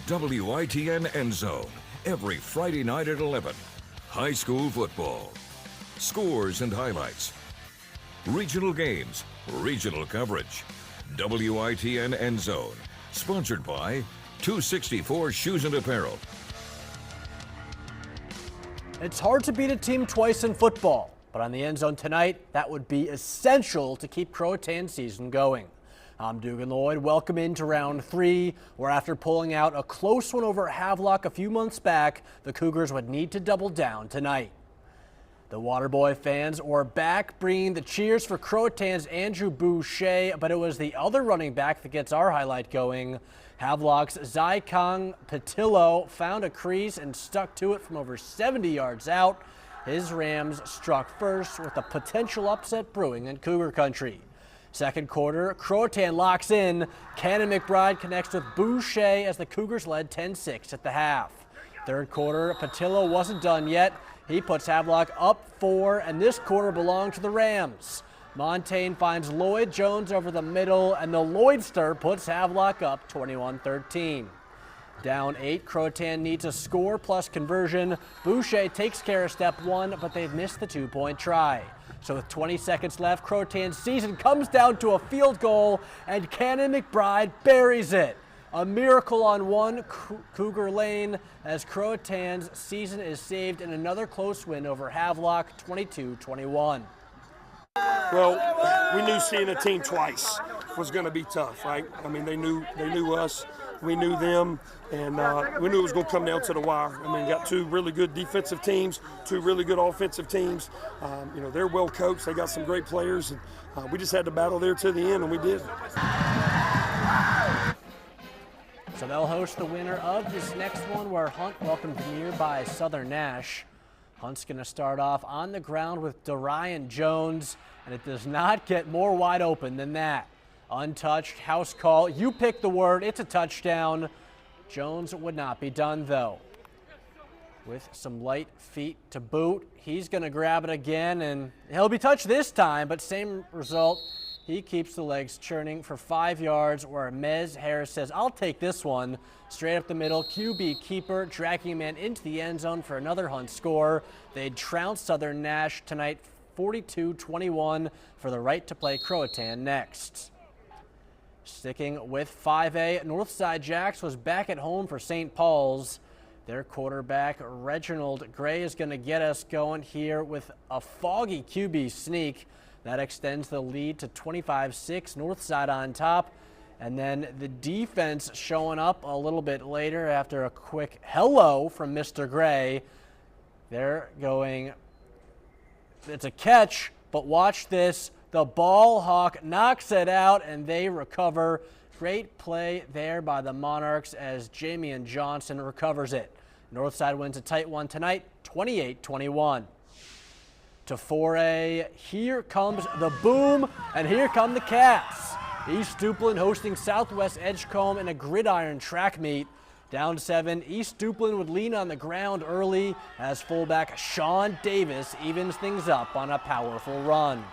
WITN ENDZONE, every Friday night at 11. High school football. Scores and highlights. Regional games, regional coverage. WITN ENDZONE, sponsored by 264 Shoes and Apparel. It's hard to beat a team twice in football, but on the End Zone tonight, that would be essential to keep Croatan's season going. I'm Dugan Lloyd. Welcome into round 3, where after pulling out a close one over Havelock a few months back, the Cougars would need to double down tonight. The Waterboy fans were back, bringing the cheers for Croatan's Andrew Boucher, but it was the other running back that gets our highlight going. Havelock's Zaikang Patillo found a crease and stuck to it from over 70 yards out. His Rams struck first, with a potential upset brewing in Cougar country. Second quarter, Croatan locks in. Cannon McBride connects with Boucher as the Cougars led 10-6 at the half. Third quarter, Patillo wasn't done yet. He puts Havelock up 4, and this quarter belonged to the Rams. Montaigne finds Lloyd Jones over the middle, and the Lloydster puts Havelock up 21-13. Down 8, Croatan needs a score plus conversion. Boucher takes care of step 1, but they've missed the 2-point try. So with 20 seconds left, Croatan's season comes down to a field goal, and Cannon McBride buries it. A miracle on one Cougar lane as Croatan's season is saved in another close win over Havelock, 22-21. Well, we knew seeing a team twice was going to be tough, right? I mean, they knew us, we knew them, and we knew it was going to come down to the wire. I mean, got two really good defensive teams, two really good offensive teams. You know, they're well coached. They got some great players, and we just had to battle there to the end, and we did. So they'll host the winner of this next one, where Hunt welcomes nearby Southern Nash. Hunt's going to start off on the ground with Darian Jones, and it does not get more wide open than that. Untouched, house call. You pick the word. It's a touchdown. Jones would not be done, though. With some light feet to boot, he's going to grab it again, and he'll be touched this time, but same result. He keeps the legs churning for 5 yards, where Mez Harris says, I'll take this one. Straight up the middle, QB keeper, dragging a man into the end zone for another Hunt score. They'd trounce Southern Nash tonight 42-21 for the right to play Croatan next. Sticking with 5A, Northside Jacks was back at home for St. Paul's. Their quarterback, Reginald Gray, is going to get us going here with a foggy QB sneak. That extends the lead to 25-6, Northside on top. And then the defense showing up a little bit later after a quick hello from Mr. Gray. They're going, it's a catch, but watch this. The ball hawk knocks it out, and they recover. Great play there by the Monarchs as Jamian Johnson recovers it. Northside wins a tight one tonight, 28-21. To 4A, here comes the boom, and here come the Cats. East Duplin hosting Southwest Edgecombe in a gridiron track meet. Down 7, East Duplin would lean on the ground early as fullback Sean Davis evens things up on a powerful run.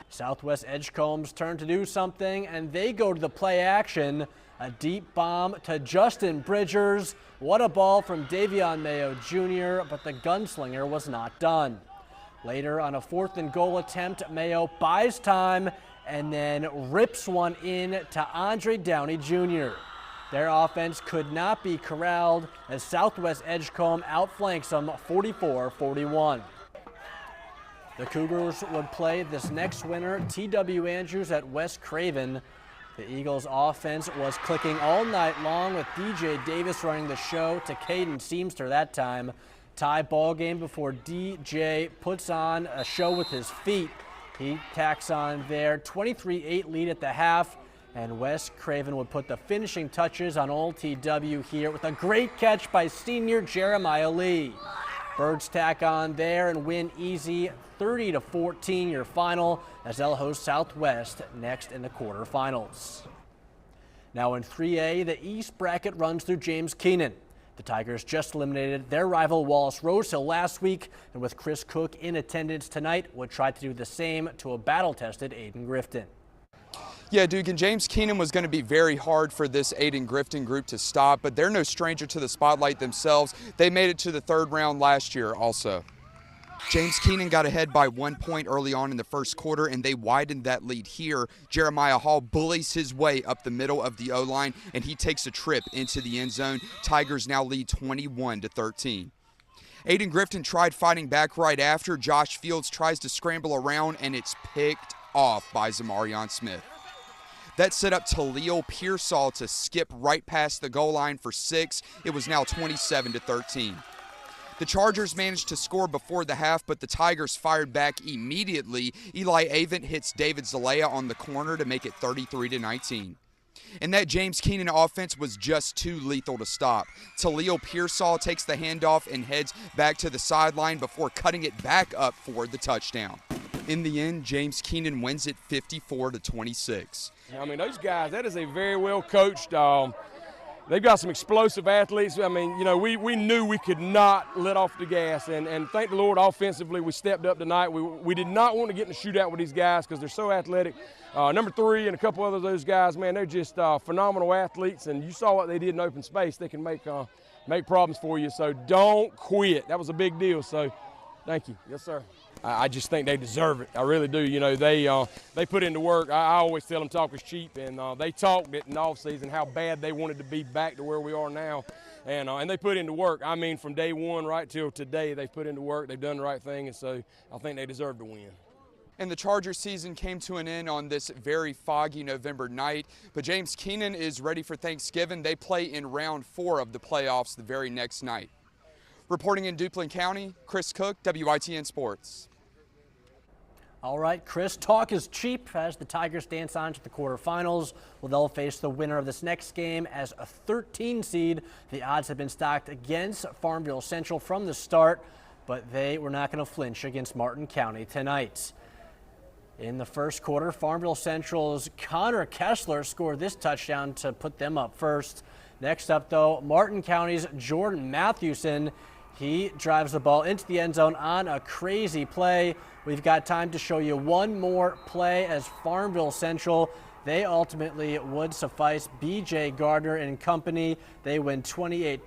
Southwest Edgecombe's turn to do something, and they go to the play action. A deep bomb to Justin Bridgers. What a ball from Davion Mayo Jr., but the gunslinger was not done. Later on a 4th and goal attempt, Mayo buys time and then rips one in to Andre Downey Jr. Their offense could not be corralled as Southwest Edgecombe outflanks them 44-41. The Cougars would play this next winner, T.W. Andrews, at West Craven. The Eagles' offense was clicking all night long, with D.J. Davis running the show to Caden Seamster that time. Tie ball game before DJ puts on a show with his feet. He tacks on their 23-8 lead at the half, and West Craven would put the finishing touches on Old TW here with a great catch by senior Jeremiah Lee. Birds tack on there and win easy, 30-14 your final, as they'll host Southwest next in the quarterfinals. Now in 3A, the East bracket runs through James Keenan. The Tigers just eliminated their rival Wallace Rosehill last week, and with Chris Cook in attendance tonight, would try to do the same to a battle-tested Aiden Grifton. Yeah, Duke, and James Keenan was going to be very hard for this Aiden Grifton group to stop, but they're no stranger to the spotlight themselves. They made it to the third round last year also. James Keenan got ahead by 1 point early on in the first quarter, and they widened that lead here. Jeremiah Hall bullies his way up the middle of the O-line, and he takes a trip into the end zone. Tigers now lead 21-13. Aiden Grifton tried fighting back right after. Josh Fields tries to scramble around, and it's picked off by Zamarion Smith. That set up Talil Pearsall to skip right past the goal line for 6. It was now 27-13. The Chargers managed to score before the half, but the Tigers fired back immediately. Eli Avent hits David Zalea on the corner to make it 33-19. And that James Keenan offense was just too lethal to stop. Talil Pearsall takes the handoff and heads back to the sideline before cutting it back up for the touchdown. In the end, James Keenan wins it 54-26. I mean, those guys, that is a very well coached. They've got some explosive athletes. I mean, you know, we knew we could not let off the gas, and thank the Lord, offensively, we stepped up tonight. We did not want to get in a shootout with these guys because they're so athletic. Number 3 and a couple other of those guys, man, they're just phenomenal athletes, and you saw what they did in open space. They can make problems for you, so don't quit. That was a big deal, so thank you. Yes, sir. I just think they deserve it. I really do. You know, they put into work. I always tell them talk is cheap, and they talked it in the offseason how bad they wanted to be back to where we are now, and they put into work. I mean, from day one right till today, they've put into work. They've done the right thing, and so I think they deserve to win. And the Chargers season came to an end on this very foggy November night, but James Keenan is ready for Thanksgiving. They play in round 4 of the playoffs the very next night. Reporting in Duplin County, Chris Cook, WITN Sports. All right, Chris, talk is cheap as the Tigers dance on to the quarterfinals. Well, they'll face the winner of this next game as a 13 seed. The odds have been stacked against Farmville Central from the start, but they were not going to flinch against Martin County tonight. In the first quarter, Farmville Central's Connor Kessler scored this touchdown to put them up first. Next up, though, Martin County's Jordan Mathewson. He drives the ball into the end zone on a crazy play. We've got time to show you one more play as Farmville Central, they ultimately would suffice B.J. Gardner and company. They win 28-20.